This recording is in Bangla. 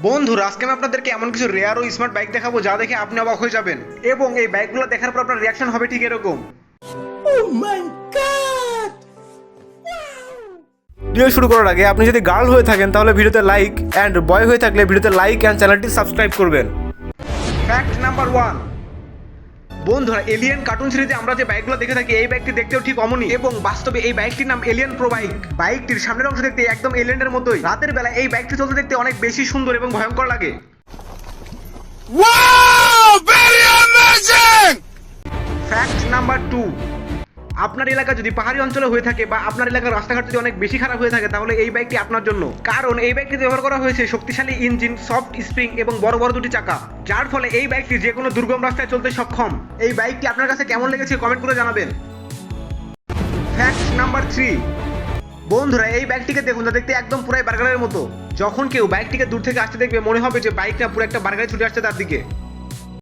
বন্ধুরা, আজকে আমি আপনাদেরকে এমন কিছু রেয়ার ও স্মার্ট বাইক দেখাবো যা দেখে আপনি অবাক হয়ে যাবেন এবং এই বাইকগুলো দেখার পর আপনার রিয়াকশন হবে ঠিক এরকম। ভিডিও শুরু করার আগে আপনি যদি গার্ল হয়ে থাকেন তাহলে ভিডিওতে লাইক অ্যান্ড বয় হয়ে থাকলে ভিডিওতে লাইক অ্যান্ড চ্যানেলটি সাবস্ক্রাইব করবেন। ফ্যাক্ট নাম্বার 1, বন্ধুরা এলিয়েন কার্টুন সিরিজে আমরা যে বাইকগুলো দেখে থাকি এই বাইকটি দেখতেও ঠিক অমনই এবং বাস্তবে এই বাইকটির নাম এলিয়েন প্রো বাইক। বাইকটির সামনের অংশ দেখতে একদম এলিয়েনের মতোই। রাতের বেলা এই বাইকটি চলতে দেখতে অনেক বেশি সুন্দর এবং ভয়ঙ্কর লাগে। ফ্যাক্ট নাম্বার 2, আপনার এলাকা যদি পাহাড়ি অঞ্চলে হয়ে থাকে বা আপনার এলাকার রাস্তাঘাট যদি অনেক বেশি খারাপ হয়ে থাকে তাহলে এই বাইকটি আপনার জন্য, কারণ এই বাইকটি ব্যবহার করা হয়েছে শক্তিশালী ইঞ্জিন, সফট স্প্রিং এবং বড় বড় দুটি চাকা, যার ফলে এই বাইকটি যে কোনো দুর্গম রাস্তায় চলতে সক্ষম। এই বাইকটি আপনার কাছে কেমন লেগেছে কমেন্ট করে জানাবেন। ফ্যাক্ট নাম্বার 3, বন্ধুরা এই বাইকটিকে দেখুন, যা দেখতে একদম পুরাই বার্গারের মতো। যখন কেউ বাইকটিকে দূর থেকে আসতে দেখবে মনে হবে যে বাইকটা পুরো একটা বার্গারে ছুটে আসছে তার দিকে।